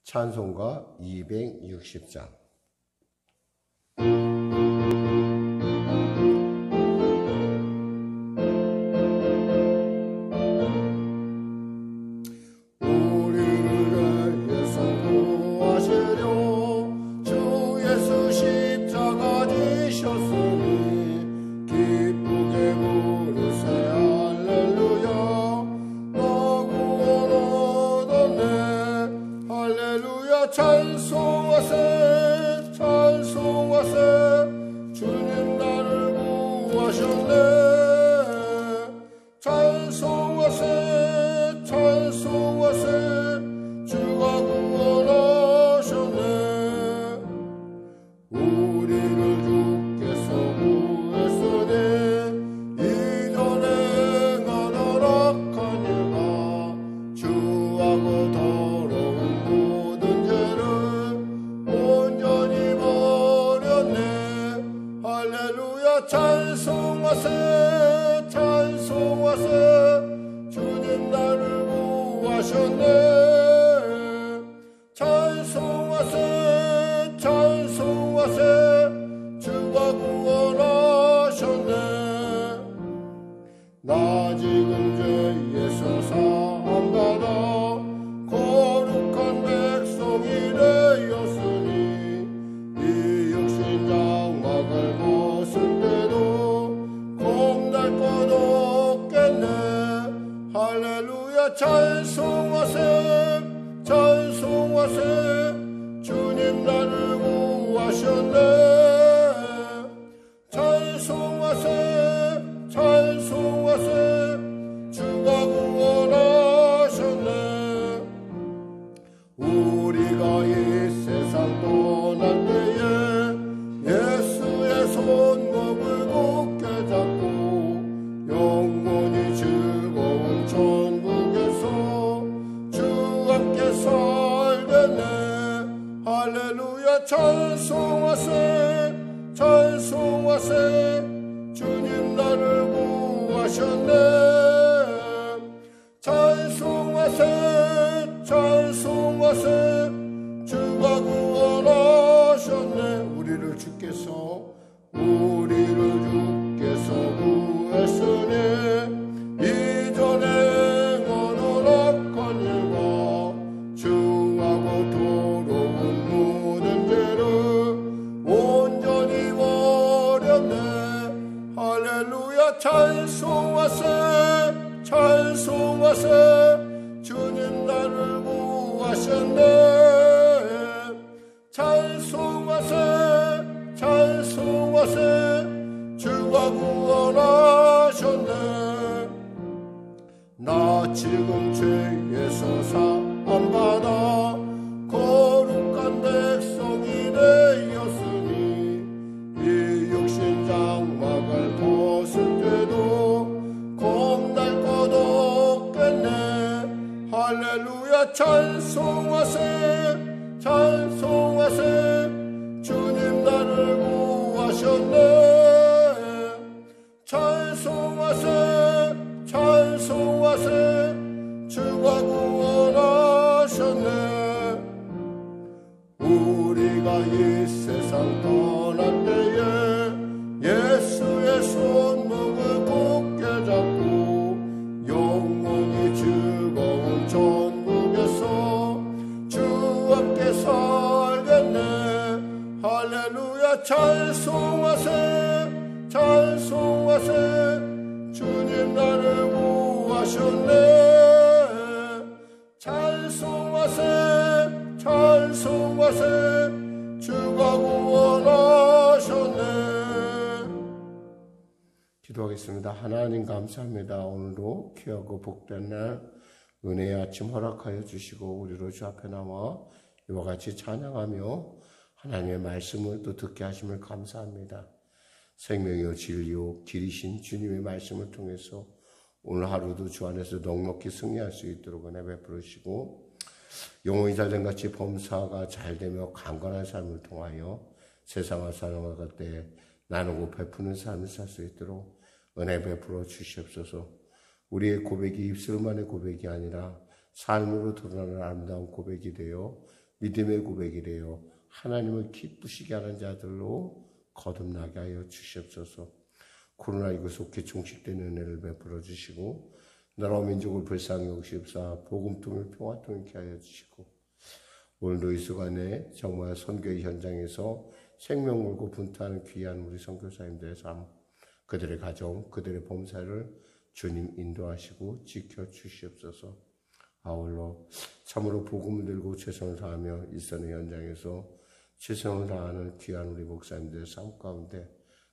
찬송가 260장. 찬송하세 찬송하세 주님 나를 구하셨네. 찬송하세 찬송하세 주가 구원하셨네. 우리를 주께서 구했으니 이전에 행하던 악한 일과 주하고 더러운 모든 죄를 온전히 버렸네. 할렐루야. 찬송하세 찬송하세 주님 나를 구하셨네. 찬송하세 찬송하세 주가 구원하셨네. 나 지금 죄에서 사함받아 거룩한 백성이 되었으니 이 육신 장막을 벗을 때도 겁날 것 없겠네. 할렐루야. 찬송하세 찬송하세 주님 나를 구하셨네. 찬송하세 찬송하세 주가 구원하셨네. 우리가 이 세상 떠날 때에 예수의 손목을 굳게 잡고 영원히 즐거운 천국에서 주 함께 살겠네. 할렐루야. 찬송하세 찬송하세 주님 나를 구하셨네. 찬송하세 찬송하세 주가 구원하셨네. 우리를 주께서 구했으니 이전에 행하던 악한 일과 주하고 더러운 모든 죄를 온전히 버렸네. 할렐루야. 찬송하세 찬송하세 주님 나를 구하셨네. 찬송하세 찬송하세 주가 구원하셨네. 나 지금 죄에서 사함받아 거룩한 백성이 되었으니 이 육신 장막을 벗을 때도 겁날 것 없겠네. 할렐루야. 찬송하세 찬송하세 주님 나를 구하셨네. 찬송하세 찬송하세 주가 구원하셨네. 우리가 이 세상 떠날 때에 예수의 손목을 굳게 잡고 영원히 즐거운 천국에서 주 함께 살겠네. 할렐루야. 찬송하세 찬송하세 주님 나를 구하셨네. 찬송하세 찬송하세 주가 구원하셨네. 기도하겠습니다. 하나님 감사합니다. 오늘도 귀하고 복된 날 은혜의 아침 허락하여 주시고 우리로 주 앞에 나와 이와 같이 찬양하며 하나님의 말씀을 또 듣게 하심을 감사합니다. 생명이요 진리요 길이신 주님의 말씀을 통해서 오늘 하루도 주 안에서 넉넉히 승리할 수 있도록 은혜 베풀어 주시고 영혼이 잘된 같이 범사가 잘되며 강건한 삶을 통하여 세상을 살아갈 때 나누고 베푸는 삶을 살 수 있도록 은혜 베풀어 주시옵소서. 우리의 고백이 입술만의 고백이 아니라 삶으로 드러나는 아름다운 고백이 되어 믿음의 고백이래요. 하나님을 기쁘시게 하는 자들로 거듭나게 하여 주시옵소서. 코로나19 속히 종식되는 은혜를 베풀어 주시고 나라와 민족을 불쌍히 여기시옵사 복음통일 평화통일케 하여 주시고 오늘도 이 시간에 정말 선교의 현장에서 생명 걸고 분투하는 귀한 우리 선교사님들의 삶, 그들의 가정, 그들의 범사를 주님 인도하시고 지켜주시옵소서. 아울러 참으로 복음을 들고 최선을 다하며 일선의 현장에서 최선을 다하는 귀한 우리 목사님들의 삶 가운데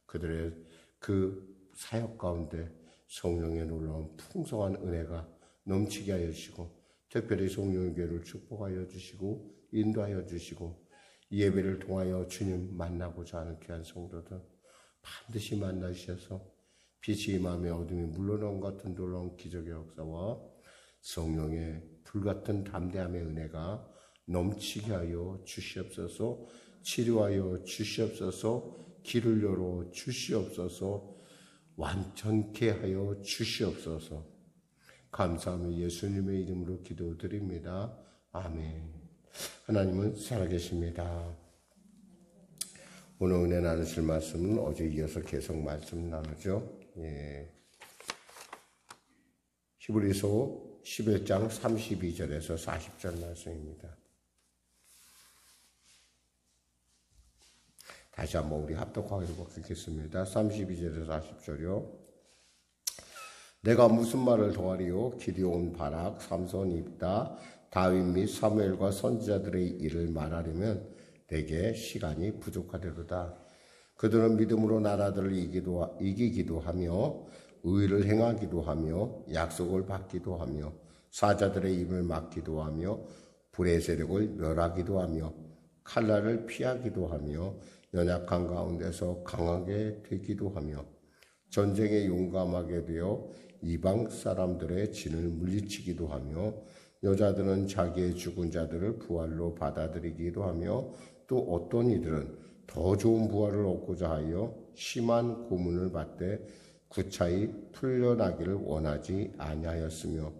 그들의 그 사역 가운데 성령의 놀라운 풍성한 은혜가 넘치게 하여 주시고 특별히 성령의 교회를 축복하여 주시고 인도하여 주시고 이 예배를 통하여 주님 만나고자 하는 귀한 성도들 반드시 만나주셔서 빛이 임하며 어둠이 물러난 같은 놀라운 기적의 역사와 성령의 불같은 담대함의 은혜가 넘치게 하여 주시옵소서. 치료하여 주시옵소서. 길을 열어 주시옵소서. 완전케 하여 주시옵소서. 감사하며 예수님의 이름으로 기도드립니다. 아멘. 하나님은 살아계십니다. 오늘 은혜 나누실 말씀은 어제 이어서 계속 말씀 나누죠. 히브리서 11장 32절에서 40절 말씀입니다. 다시 한번 우리 합독하기로 읽겠습니다. 32절에서 40절이요. 내가 무슨 말을 더하리요? 기드온, 바락, 삼손, 입다, 다윗 및 사무엘과 선지자들의 일을 말하려면 내게 시간이 부족하리로다. 그들은 믿음으로 나라들을 이기기도 하며 의를 행하기도 하며 약속을 받기도 하며 사자들의 입을 막기도 하며 불의 세력을 멸하기도 하며 칼날을 피하기도 하며 연약한 가운데서 강하게 되기도 하며 전쟁에 용감하게 되어 이방 사람들의 진을 물리치기도 하며 여자들은 자기의 죽은 자들을 부활로 받아들이기도 하며 또 어떤 이들은 더 좋은 부활을 얻고자 하여 심한 고문을 받되 구차히 풀려나기를 원하지 아니하였으며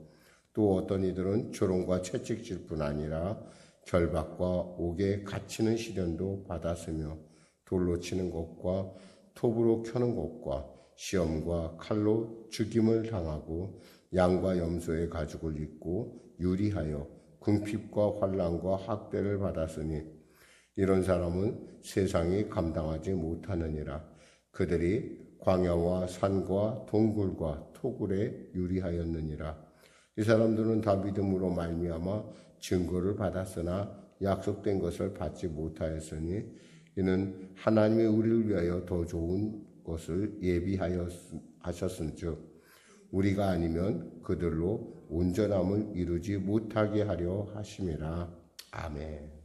또 어떤 이들은 조롱과 채찍질 뿐 아니라 결박과 옥에 갇히는 시련도 받았으며 돌로 치는 것과 톱으로 켜는 것과 시험과 칼로 죽임을 당하고 양과 염소의 가죽을 입고 유리하여 궁핍과 환난과 학대를 받았으니 이런 사람은 세상이 감당하지 못하느니라. 그들이 광야와 산과 동굴과 토굴에 유리하였느니라. 이 사람들은 다 믿음으로 말미암아 증거를 받았으나 약속된 것을 받지 못하였으니 이는 하나님이 우리를 위하여 더 좋은 것을 예비하셨은즉 우리가 아니면 그들로 온전함을 이루지 못하게 하려 하심이라. 아멘.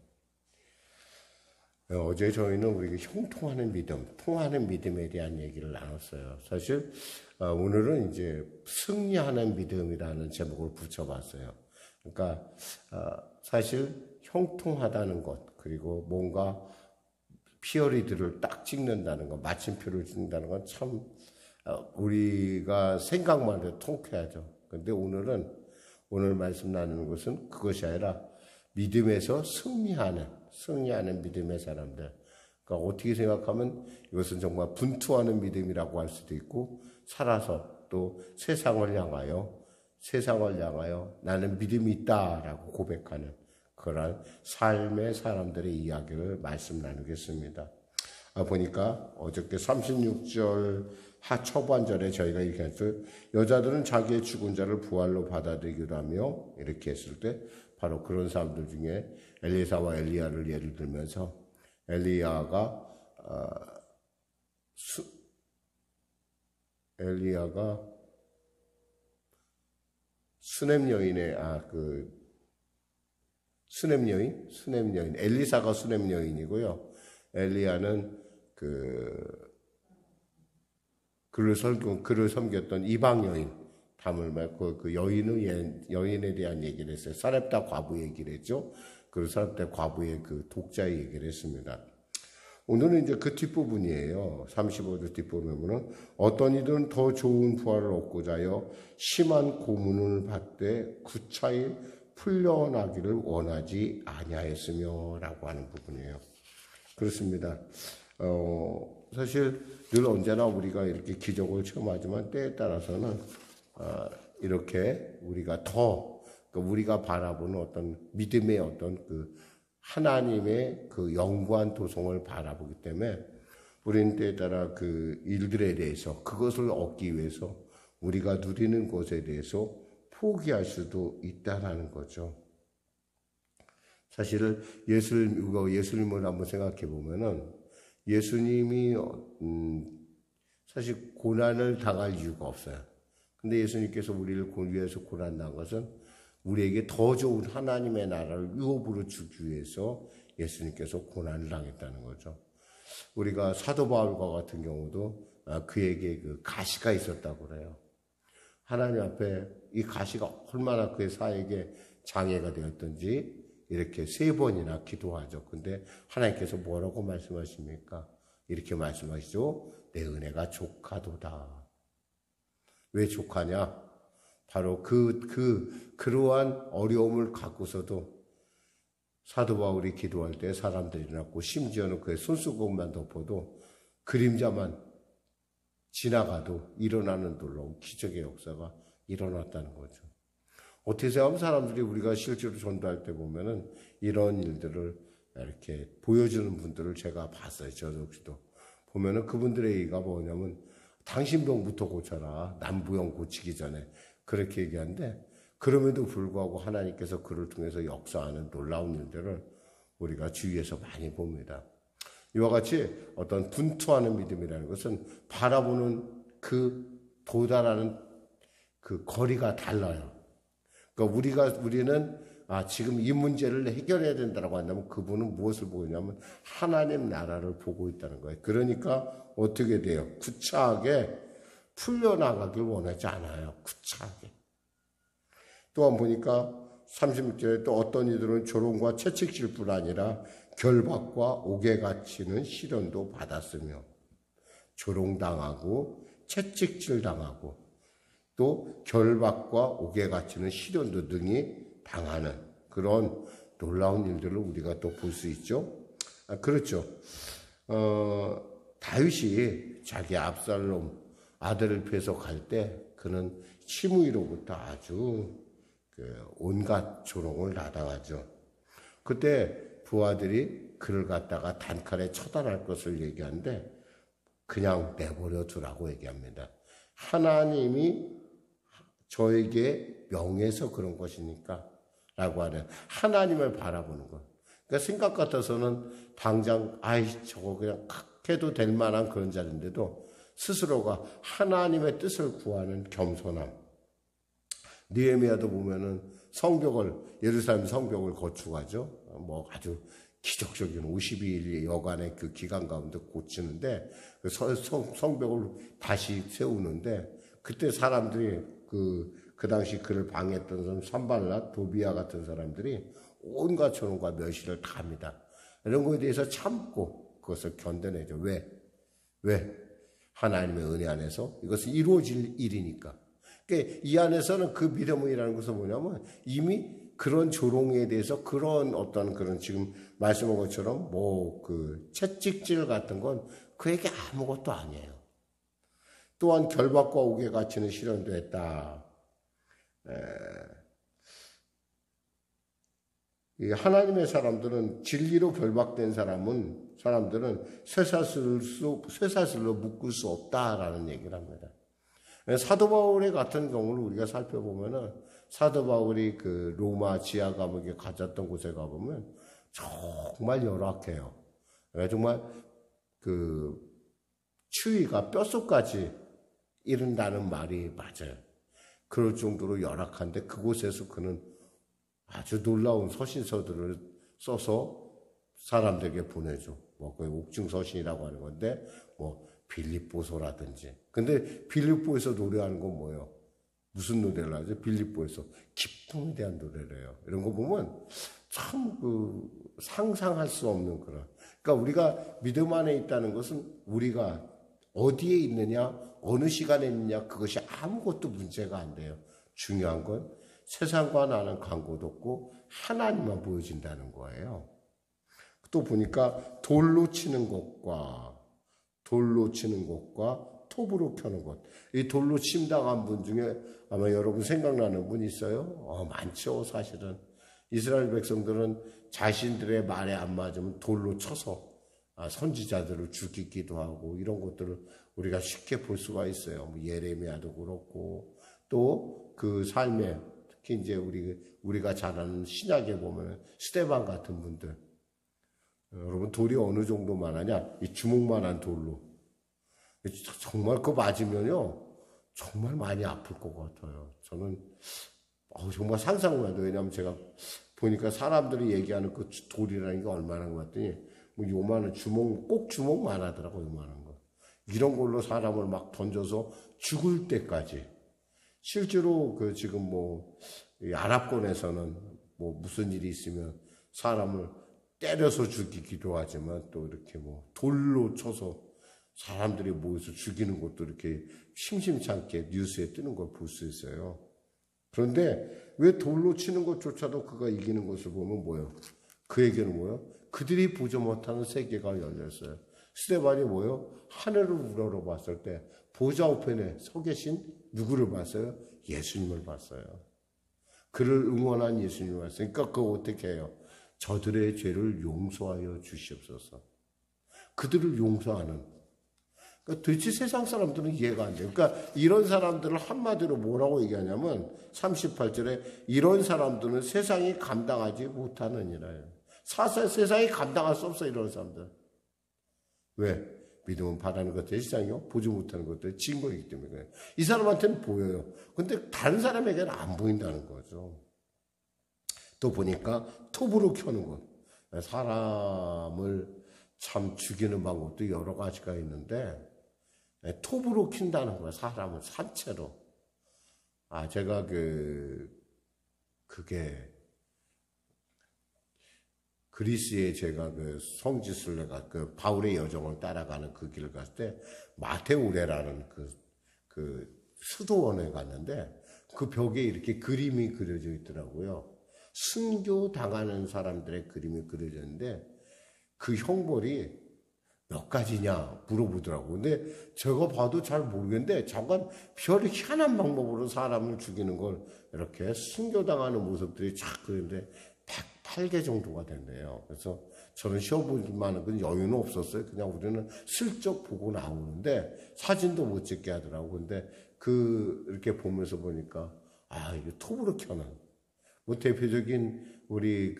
어제 저희는 우리가 형통하는 믿음, 통하는 믿음에 대한 얘기를 나눴어요. 사실 오늘은 이제 승리하는 믿음이라는 제목을 붙여봤어요. 그러니까 사실 형통하다는 것, 그리고 뭔가 피어리들을 딱 찍는다는 것, 마침표를 찍는다는 건 참 우리가 생각만 해도 통쾌하죠. 그런데 오늘 말씀 나누는 것은 그것이 아니라 믿음에서 승리하는 믿음의 사람들. 그러니까 어떻게 생각하면 이것은 정말 분투하는 믿음이라고 할 수도 있고, 살아서 또 세상을 향하여 나는 믿음이 있다라고 고백하는 그런 삶의 사람들의 이야기를 말씀 나누겠습니다. 보니까 어저께 36절 초반절에 저희가 이렇게 했어요. 여자들은 자기의 죽은 자를 부활로 받아들이기도 하며 이렇게 했을 때 바로 그런 사람들 중에 엘리사와 엘리야를 예를 들면서 엘리야가 수넴 여인의 수넴 여인 엘리사가 수넴 여인이고요. 엘리야는 그를 섬겼던 이방 여인, 담을 맺고 그 여인에 대한 얘기를 했어요. 사렙다 과부 얘기를 했죠. 그리고 사렙다 과부의 그 독자의 얘기를 했습니다. 오늘은 이제 그 뒷부분이에요. 35절 뒷부분은 어떤 이들은 더 좋은 부활을 얻고자 하여 심한 고문을 받되 구차히 풀려나기를 원하지 아니하였으며 라고 하는 부분이에요. 그렇습니다. 사실 늘 언제나 우리가 이렇게 기적을 체험하지만 때에 따라서는 이렇게 우리가 더 우리가 바라보는 어떤 믿음의 어떤 그 하나님의 그 영구한 도성을 바라보기 때문에 우리는 때에 따라 그 일들에 대해서 그것을 얻기 위해서 우리가 누리는 것에 대해서 포기할 수도 있다라는 거죠. 사실 예수님을 한번 생각해 보면은 예수님이 사실 고난을 당할 이유가 없어요. 근데 예수님께서 우리를 위해서 고난 당한 것은 우리에게 더 좋은 하나님의 나라를 유업으로 주기 위해서 예수님께서 고난을 당했다는 거죠. 우리가 사도 바울과 같은 경우도 그에게 그 가시가 있었다고 그래요. 하나님 앞에 이 가시가 얼마나 그의 사역에 장애가 되었던지 이렇게 3번이나 기도하죠. 근데 하나님께서 뭐라고 말씀하십니까? 이렇게 말씀하시죠. 내 은혜가 족하도다. 왜 족하냐? 바로 그러한 어려움을 갖고서도 사도 바울이 기도할 때 사람들이 났고 심지어는 그의 손수건만 덮어도 그림자만 지나가도 일어나는 놀라운 기적의 역사가 일어났다는 거죠. 어떻게 생각하면 사람들이 우리가 실제로 전도할 때 보면은 이런 일들을 이렇게 보여주는 분들을 제가 봤어요. 저 역시도. 보면은 그분들의 얘기가 뭐냐면 당신 병부터 고쳐라. 남부형 고치기 전에. 그렇게 얘기하는데 그럼에도 불구하고 하나님께서 그를 통해서 역사하는 놀라운 일들을 우리가 주위에서 많이 봅니다. 이와 같이 어떤 분투하는 믿음이라는 것은 바라보는 그 도달하는 그 거리가 달라요. 그러니까 우리는 지금 이 문제를 해결해야 된다고 한다면 그분은 무엇을 보고 있냐면 하나님 나라를 보고 있다는 거예요. 그러니까 어떻게 돼요? 구차하게 풀려나가길 원하지 않아요. 구차하게. 또한 보니까 36절에 또 어떤 이들은 조롱과 채찍질뿐 아니라 결박과 옥에 갇히는 시련도 받았으며 조롱당하고 채찍질당하고 또 결박과 옥에 갇히는 시련도 등이 당하는 그런 놀라운 일들을 우리가 또 볼 수 있죠. 그렇죠. 다윗이 자기 압살롬 아들을 피해서 갈 때 그는 시므이로부터 아주 온갖 조롱을 나당하죠. 그때 부하들이 그를 갖다가 단칼에 처단할 것을 얘기하는데 그냥 내버려 두라고 얘기합니다. 하나님이 저에게 명해서 그런 것이니까 라고 하는 하나님을 바라보는 것. 그러니까 생각 같아서는 당장 저거 그냥 해도 될 만한 그런 자리인데도 스스로가 하나님의 뜻을 구하는 겸손함. 느헤미야도 보면은 예루살렘 성벽을 건축하죠. 뭐 아주 기적적인 52일 여간의 그 기간 가운데 고치는데 그 성벽을 다시 세우는데 그때 사람들이 그 당시 그를 방해했던 산발랏, 도비아 같은 사람들이 온갖 조롱과 멸시를 다 합니다. 이런 거에 대해서 참고 그것을 견뎌내죠. 왜? 하나님의 은혜 안에서 이것은 이루어질 일이니까. 그러니까 이 안에서는 그 믿음이라는 것은 뭐냐면 이미 그런 조롱에 대해서 그런 어떤 그런 지금 말씀한 것처럼 그 채찍질 같은 건 그에게 아무것도 아니에요. 또한 결박과 옥에 갇히는 시련도 했다. 하나님의 사람들은 진리로 결박된 사람들은 쇠사슬로 묶을 수 없다라는 얘기를 합니다. 사도 바울의 같은 경우를 우리가 살펴보면은 사도 바울이 그 로마 지하 감옥에 갇혔던 곳에 가보면 정말 열악해요. 정말 그 추위가 뼛속까지 이른다는 말이 맞아요. 그럴 정도로 열악한데 그곳에서 그는 아주 놀라운 서신서들을 써서 사람들에게 보내줘. 그 옥중서신이라고 하는 건데 빌립보서라든지. 근데 빌립보에서 노래하는 건 뭐예요? 무슨 노래를 하죠? 빌립보에서 기쁨에 대한 노래를 해요. 이런 거 보면 참 상상할 수 없는 그런. 그러니까 우리가 믿음 안에 있다는 것은 우리가 어디에 있느냐, 어느 시간에 있느냐, 그것이 아무것도 문제가 안 돼요. 중요한 건 세상과 나는 관계도 없고 하나님만 보여진다는 거예요. 또 보니까 돌로 치는 것과 톱으로 켜는 것. 이 돌로 침당한 분 중에 아마 여러분 생각나는 분 있어요? 많죠, 사실은. 이스라엘 백성들은 자신들의 말에 안 맞으면 돌로 쳐서 선지자들을 죽이기도 하고 이런 것들을 우리가 쉽게 볼 수가 있어요. 뭐 예레미야도 그렇고 또 그 삶에 특히 이제 우리가 잘 아는 신약에 보면 스데반 같은 분들. 여러분 돌이 어느 정도만 하냐? 이 주먹만한 돌로. 정말 그거 맞으면요. 정말 많이 아플 것 같아요. 저는 정말 상상만 해도 왜냐하면 제가 보니까 사람들이 얘기하는 그 돌이라는 게 얼마나 것 같더니 뭐 요만한 꼭 주먹만 하더라고 요만한 거. 이런 걸로 사람을 막 던져서 죽을 때까지. 실제로 그 지금 뭐 아랍권에서는 뭐 무슨 일이 있으면 사람을 때려서 죽이기도 하지만 또 이렇게 뭐 돌로 쳐서 사람들이 모여서 죽이는 것도 이렇게 심심치 않게 뉴스에 뜨는 걸 볼 수 있어요. 그런데 왜 돌로 치는 것조차도 그가 이기는 것을 보면 뭐예요? 그에게는 뭐예요? 그들이 보지 못하는 세계가 열렸어요. 스데반이 뭐예요? 하늘을 우러러봤을 때 보좌 우편에 서 계신 누구를 봤어요? 예수님을 봤어요. 그를 응원한 예수님을 봤어요. 그러니까 그거 어떻게 해요? 저들의 죄를 용서하여 주시옵소서. 그들을 용서하는. 그러니까 도대체 세상 사람들은 이해가 안 돼요. 그러니까 이런 사람들을 한마디로 뭐라고 얘기하냐면 38절에 이런 사람들은 세상이 감당하지 못하느니라요. 세상이 감당할 수 없어 이런 사람들. 왜? 믿음은 바라는 것들이 세상이요 보지 못하는 것들이 증거이기 때문에 그래요. 이 사람한테는 보여요. 근데 다른 사람에게는 안 보인다는 거죠. 또 보니까 톱으로 켜는 것. 사람을 참 죽이는 방법도 여러 가지가 있는데 톱으로 킨다는 거예요. 사람을 산채로. 제가 그게 그리스에 제가 그 성지순례 내가 그 바울의 여정을 따라가는 그 길을 갔을 때 마테우레라는 그 수도원에 갔는데 그 벽에 이렇게 그림이 그려져 있더라고요. 순교 당하는 사람들의 그림이 그려져 있는데 그 형벌이 몇 가지냐 물어보더라고요. 근데 제가 봐도 잘 모르겠는데 잠깐 별 희한한 방법으로 사람을 죽이는 걸 이렇게 순교당하는 모습들이 쫙 그리는데 108개 정도가 된대요. 그래서 저는 시험볼 만한 건 여유는 없었어요. 그냥 우리는 슬쩍 보고 나오는데 사진도 못 찍게 하더라고요. 근데 이렇게 보면서 보니까 이게 톱으로 켜는 뭐 대표적인 우리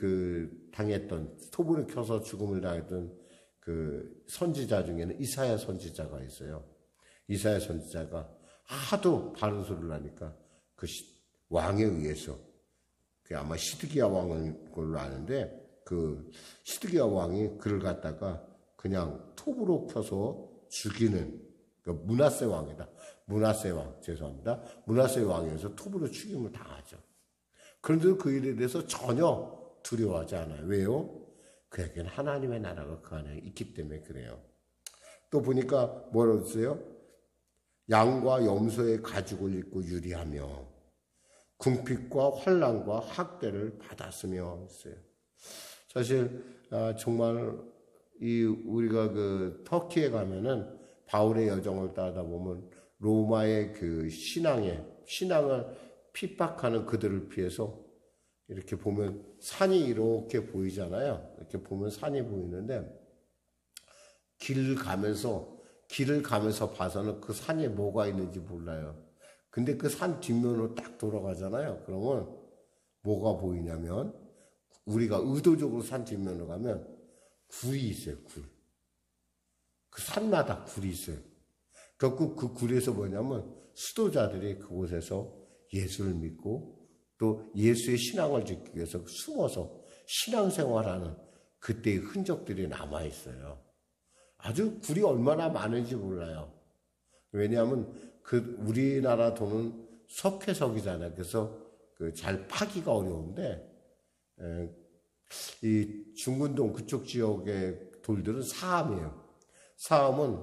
당했던 톱으로 켜서 죽음을 당했던 그 선지자 중에는 이사야 선지자가 있어요. 이사야 선지자가 하도 바른 소리를 하니까 그 왕에 의해서 아마 시드기야 왕인 걸로 아는데 그 시드기야 왕이 그를 갖다가 그냥 톱으로 켜서 죽이는 므낫세 왕이다. 므낫세 왕 죄송합니다. 므낫세 왕에서 톱으로 죽임을 당하죠. 그런데 그 일에 대해서 전혀 두려워하지 않아요. 왜요? 그에게는 하나님의 나라가 그 안에 있기 때문에 그래요. 또 보니까 뭐라고 했어요? 양과 염소의 가죽을 입고 유리하며 궁핍과 환난과 학대를 받았으며 했어요. 사실 정말 우리가 터키에 가면은 바울의 여정을 따다 보면 로마의 그 신앙을 핍박하는 그들을 피해서 이렇게 보면 산이 이렇게 보이잖아요. 이렇게 보면 산이 보이는데 길을 가면서 봐서는 그 산에 뭐가 있는지 몰라요. 근데 그 산 뒷면으로 딱 돌아가잖아요. 그러면 뭐가 보이냐면 우리가 의도적으로 산 뒷면으로 가면 굴이 있어요. 굴. 그 산마다 굴이 있어요. 그 굴에서 뭐냐면 수도자들이 그곳에서 예수를 믿고 또 예수의 신앙을 지키기 위해서 숨어서 신앙생활하는 그때의 흔적들이 남아있어요. 아주 굴이 얼마나 많은지 몰라요. 왜냐하면 우리나라 돈은 석회석이잖아요. 그래서 잘 파기가 어려운데 이 중근동 그쪽 지역의 돌들은 사암이에요. 사암은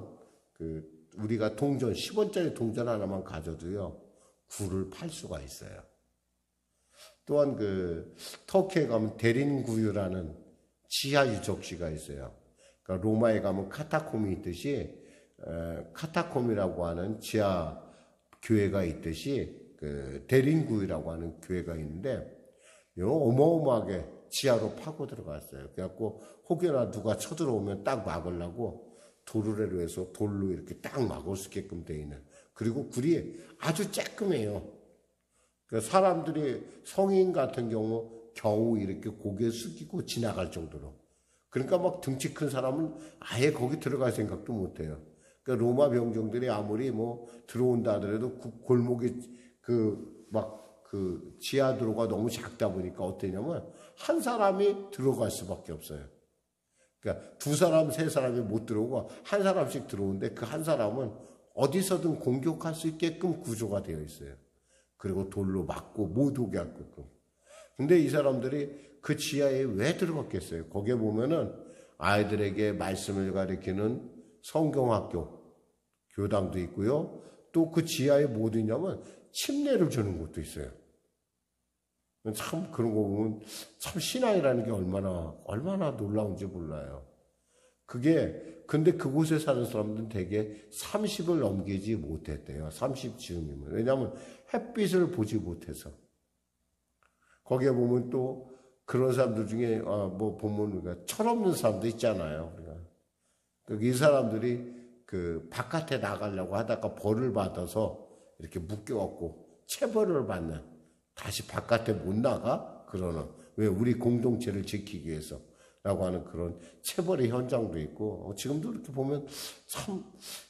우리가 동전 10원짜리 동전 하나만 가져도요 굴을 팔 수가 있어요. 또한 터키에 가면 데린구유라는 지하 유적지가 있어요. 그러니까 로마에 가면 카타콤이 있듯이 카타콤이라고 하는 지하 교회가 있듯이 데린구유라고 하는 교회가 있는데 어마어마하게 지하로 파고 들어갔어요. 그래갖고 혹여나 누가 쳐들어오면 딱 막으려고 도르래로 해서 돌로 이렇게 딱 막을 수 있게끔 돼 있는. 그리고 굴이 아주 쬐끔해요. 그러니까 사람들이 성인 같은 경우 겨우 이렇게 고개 숙이고 지나갈 정도로. 그러니까 막 등치 큰 사람은 아예 거기 들어갈 생각도 못 해요. 그러니까 로마 병정들이 아무리 들어온다 하더라도 골목에 지하 도로가 너무 작다 보니까 어떠냐면 한 사람이 들어갈 수밖에 없어요. 그러니까 두 사람, 세 사람이 못 들어오고 한 사람씩 들어오는데 그 한 사람은 어디서든 공격할 수 있게끔 구조가 되어 있어요. 그리고 돌로 막고 못 오게 하게끔. 근데 이 사람들이 그 지하에 왜 들어갔겠어요? 거기에 보면은 아이들에게 말씀을 가르치는 성경학교, 교당도 있고요. 또 그 지하에 뭐 있냐면 침례를 주는 곳도 있어요. 참 그런 거 보면 참 신앙이라는 게 얼마나 놀라운지 몰라요. 근데 그곳에 사는 사람들은 대개 30을 넘기지 못했대요. 30즈음이면. 왜냐하면 햇빛을 보지 못해서. 거기에 보면 또 그런 사람들 중에 보면 우리가 철없는 사람도 있잖아요. 우리가. 이 사람들이 바깥에 나가려고 하다가 벌을 받아서 이렇게 묶여갖고 체벌을 받는, 다시 바깥에 못 나가? 그러는, 왜 우리 공동체를 지키기 위해서 라고 하는 그런 체벌의 현장도 있고, 지금도 이렇게 보면 참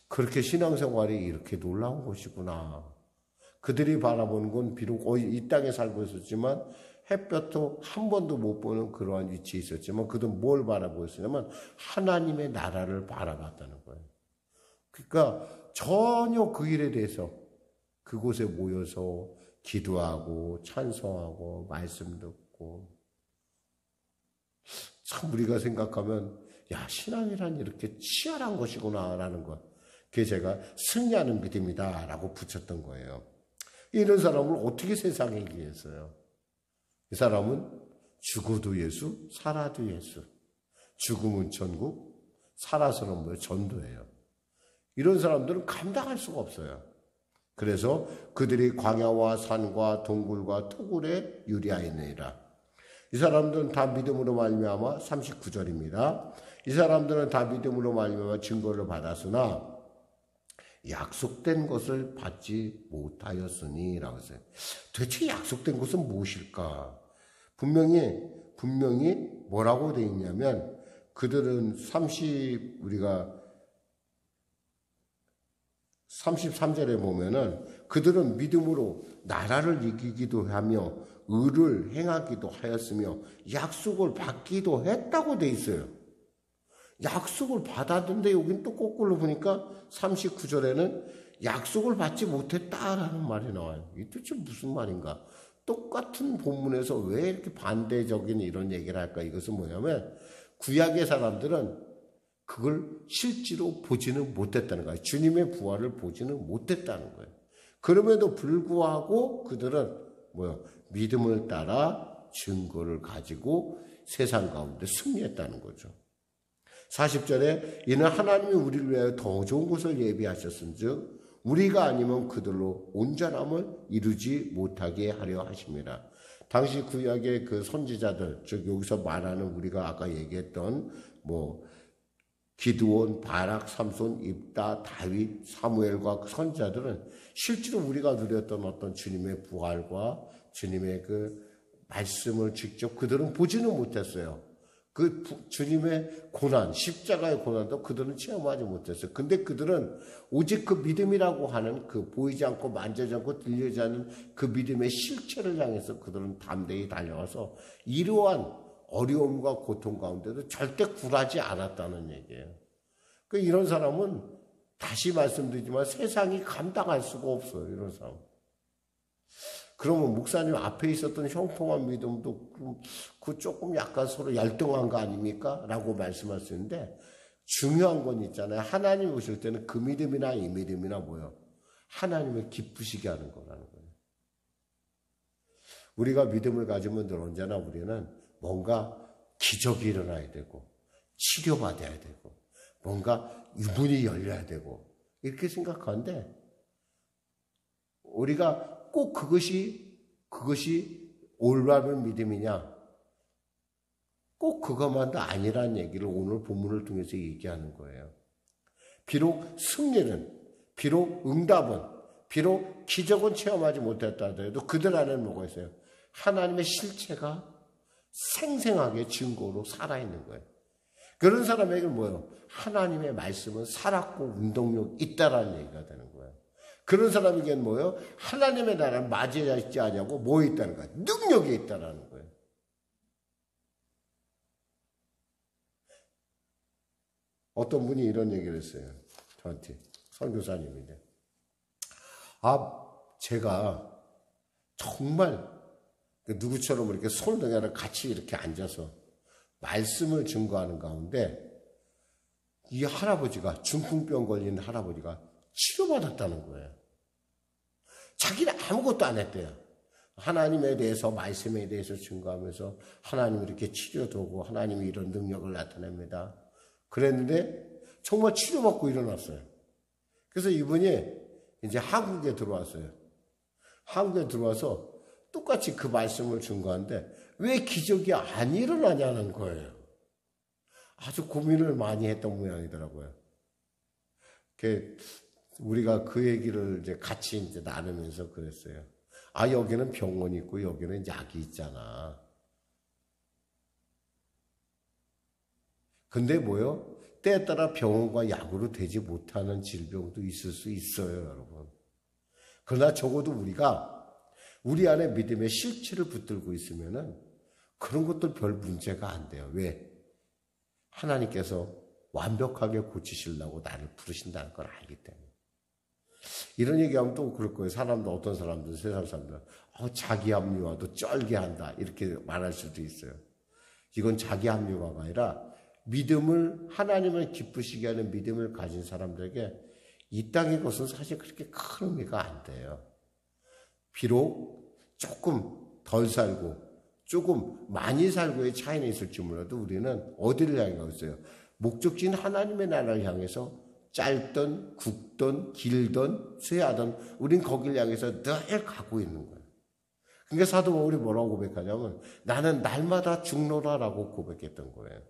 그렇게 신앙생활이 이렇게 놀라운 것이구나. 그들이 바라보는 건 비록 이 땅에 살고 있었지만 햇볕도 한 번도 못 보는 그러한 위치에 있었지만 그들은 뭘 바라보고 있었냐면 하나님의 나라를 바라봤다는 거예요. 그러니까 전혀 그 일에 대해서 그곳에 모여서 기도하고 찬송하고 말씀 듣고, 참 우리가 생각하면 신앙이란 이렇게 치열한 것이구나 라는 것. 그게 제가 승리하는 믿음이다 라고 붙였던 거예요. 이런 사람을 어떻게 세상에 이기겠어요? 이 사람은 죽어도 예수, 살아도 예수. 죽으면 천국, 살아서는 전도예요. 이런 사람들은 감당할 수가 없어요. 그래서 그들이 광야와 산과 동굴과 토굴에 유리하였느니라. 이 사람들은 다 믿음으로 말미암아 39절입니다. 이 사람들은 다 믿음으로 말미암아 증거를 받았으나 약속된 것을 받지 못하였으니 라고 했어요. 도대체 약속된 것은 무엇일까? 분명히 뭐라고 되어 있냐면 그들은 우리가 33절에 보면은 그들은 믿음으로 나라를 이기기도 하며 의를 행하기도 하였으며 약속을 받기도 했다고 돼 있어요. 약속을 받았는데 여긴 또 거꾸로 보니까 39절에는 약속을 받지 못했다라는 말이 나와요. 이게 도대체 무슨 말인가? 똑같은 본문에서 왜 이렇게 반대적인 이런 얘기를 할까? 이것은 뭐냐면 구약의 사람들은 그걸 실제로 보지는 못했다는 거예요. 주님의 부활을 보지는 못했다는 거예요. 그럼에도 불구하고 그들은 믿음을 따라 증거를 가지고 세상 가운데 승리했다는 거죠. 40절에 이는 하나님이 우리를 위하여 더 좋은 것을 예비하셨은즉 우리가 아니면 그들로 온전함을 이루지 못하게 하려 하십니다. 당시 구약의 그 선지자들, 즉 여기서 말하는 우리가 아까 얘기했던 기드온, 바락, 삼손, 입다, 다윗, 사무엘과 그 선지자들은 실제로 우리가 누렸던 어떤 주님의 부활과 주님의 그 말씀을 직접 그들은 보지는 못했어요. 그 주님의 고난, 십자가의 고난도 그들은 체험하지 못했어요. 근데 그들은 오직 그 믿음이라고 하는 그 보이지 않고 만지지 않고 들리지 않는 그 믿음의 실체를 향해서 그들은 담대히 달려와서 이러한 어려움과 고통 가운데도 절대 굴하지 않았다는 얘기예요. 이런 사람은 다시 말씀드리지만 세상이 감당할 수가 없어요. 이런 사람. 그러면 목사님 앞에 있었던 형통한 믿음도 그 조금 약간 서로 열등한 거 아닙니까? 라고 말씀할 수 있는데 중요한 건 있잖아요. 하나님 오실 때는 그 믿음이나 이 믿음이나 하나님을 기쁘시게 하는 거라는 거예요. 우리가 믿음을 가지면 늘 언제나 우리는 뭔가 기적이 일어나야 되고 치료받아야 되고 뭔가 문이 열려야 되고 이렇게 생각하는데 우리가 꼭 그것이 올바른 믿음이냐? 꼭 그것만도 아니라는 얘기를 오늘 본문을 통해서 얘기하는 거예요. 비록 승리는, 비록 응답은, 비록 기적은 체험하지 못했다 하더라도 그들 안에는 뭐가 있어요? 하나님의 실체가 생생하게 증거로 살아있는 거예요. 그런 사람에게는 뭐예요? 하나님의 말씀은 살았고 운동력 있다라는 얘기가 되는 거예요. 그런 사람에게는 뭐예요? 하나님의 나라는 맞이하지 않냐고 뭐 있다는 거예요? 능력이 있다라는 거예요. 어떤 분이 이런 얘기를 했어요. 저한테 선교사님인데 제가 정말 누구처럼 이렇게 손등에를 같이 이렇게 앉아서 말씀을 증거하는 가운데 이 할아버지가 중풍병 걸린 할아버지가 치료받았다는 거예요. 자기는 아무것도 안 했대요. 하나님에 대해서 말씀에 대해서 증거하면서 하나님이 이렇게 치료도 하고 하나님이 이런 능력을 나타냅니다. 그랬는데 정말 치료받고 일어났어요. 그래서 이분이 이제 한국에 들어왔어요. 한국에 들어와서 똑같이 그 말씀을 증거하는데 왜 기적이 안 일어나냐는 거예요. 아주 고민을 많이 했던 모양이더라고요. 우리가 그 얘기를 이제 같이 이제 나누면서 그랬어요. 여기는 병원이 있고 여기는 약이 있잖아. 근데 뭐요? 때에 따라 병원과 약으로 되지 못하는 질병도 있을 수 있어요, 여러분. 그러나 적어도 우리가 우리 안에 믿음의 실체를 붙들고 있으면은 그런 것도 별 문제가 안 돼요. 왜? 하나님께서 완벽하게 고치시려고 나를 부르신다는 걸 알기 때문에. 이런 얘기하면 또 그럴 거예요. 어떤 사람들, 세상 사람들, 자기 합리화도 쩔게한다 이렇게 말할 수도 있어요. 이건 자기 합리화가 아니라 믿음을, 하나님을 기쁘시게 하는 믿음을 가진 사람들에게 이 땅의 것은 사실 그렇게 큰 의미가 안 돼요. 비록 조금 덜 살고 조금 많이 살고의 차이는 있을지 몰라도 우리는 어디를 향해 가고 있어요? 목적지인 하나님의 나라를 향해서 짧든 굵든 길든 쇠하든 우린 거길 향해서 늘 가고 있는 거예요. 그러니까 사도 바울이 뭐라고 고백하냐면 나는 날마다 죽노라라고 고백했던 거예요.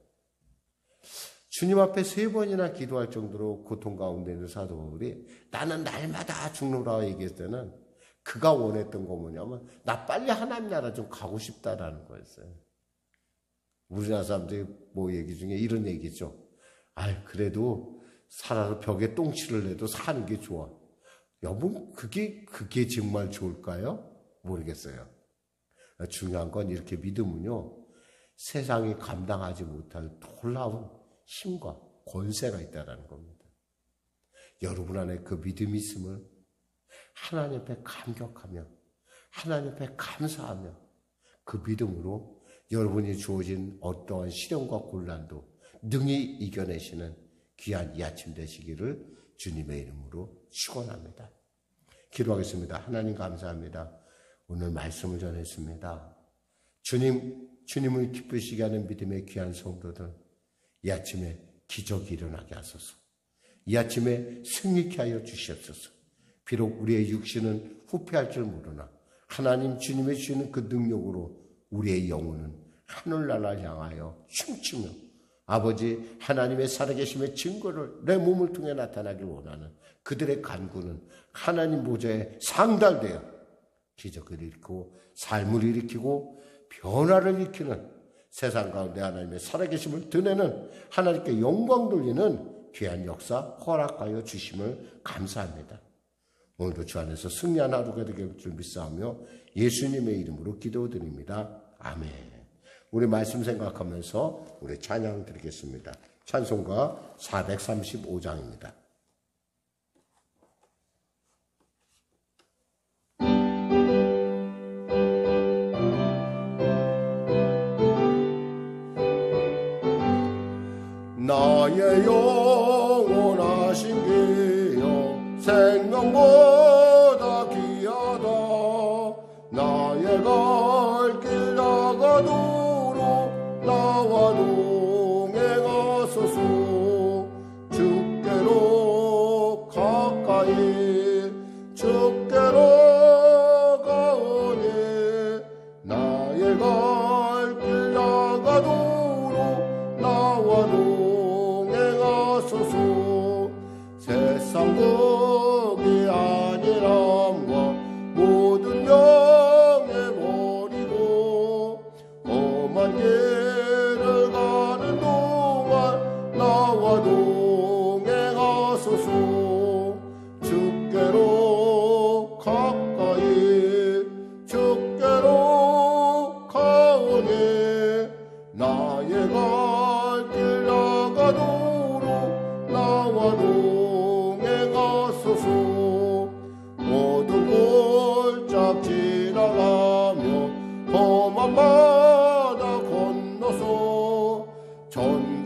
주님 앞에 3번이나 기도할 정도로 고통 가운데 있는 사도 바울이 나는 날마다 죽노라 얘기했을 때는 그가 원했던 거 뭐냐면 나 빨리 하나님 나라 좀 가고 싶다라는 거였어요. 우리나라 사람들이 뭐 얘기 중에 이런 얘기죠. 그래도 살아서 벽에 똥칠을 내도 사는 게 좋아. 여러분 그게 정말 좋을까요? 모르겠어요. 중요한 건 이렇게 믿음은요. 세상이 감당하지 못할 놀라운 힘과 권세가 있다는 겁니다. 여러분 안에 그 믿음이 있음을 하나님 앞에 감격하며 하나님 앞에 감사하며 그 믿음으로 여러분이 주어진 어떠한 시련과 곤란도 능히 이겨내시는 귀한 이 아침 되시기를 주님의 이름으로 축원합니다. 기도하겠습니다. 하나님 감사합니다. 오늘 말씀을 전했습니다. 주님을 기쁘시게 하는 믿음의 귀한 성도들 이 아침에 기적이 일어나게 하소서. 이 아침에 승리케 하여 주시옵소서. 비록 우리의 육신은 후패할 줄 모르나 하나님 주님의 주시는 그 능력으로 우리의 영혼은 하늘나라를 향하여 춤추며 아버지 하나님의 살아계심의 증거를 내 몸을 통해 나타나길 원하는 그들의 간구는 하나님 보좌에 상달되어 기적을 일으키고 삶을 일으키고 변화를 일으키는 세상 가운데 하나님의 살아계심을 드러내는 하나님께 영광 돌리는 귀한 역사 허락하여 주심을 감사합니다. 오늘도 주 안에서 승리한 하루가 되길 줄 믿사오며 예수님의 이름으로 기도드립니다. 아멘. 우리 말씀 생각하면서 우리 찬양 드리겠습니다. 찬송가 435장입니다. 나의 영원하신 기여 생명보다 귀하다 나의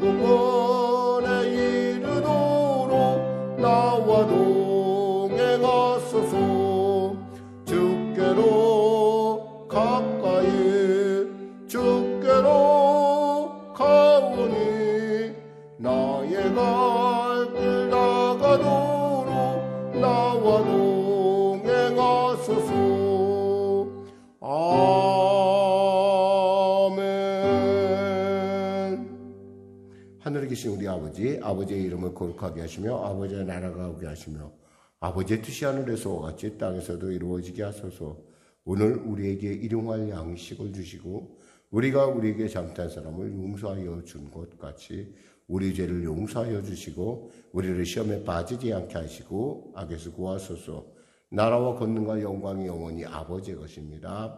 천국문에 이르도록 나와 동행하소서. 주께로 가까이 주께로 가오니 나의 갈 길 다가도록 나와 동행하소서. 아멘. 하늘에 계신 우리 아버지, 아버지의 이름을 거룩하게 하시며 아버지의 나라가 오게 하시며 아버지의 뜻이 하늘에서와 같이 땅에서도 이루어지게 하소서. 오늘 우리에게 일용할 양식을 주시고 우리가 우리에게 잘못한 사람을 용서하여 준 것 같이 우리 죄를 용서하여 주시고 우리를 시험에 빠지지 않게 하시고 악에서 구하소서. 나라와 권능과 영광이 영원히 아버지의 것입니다.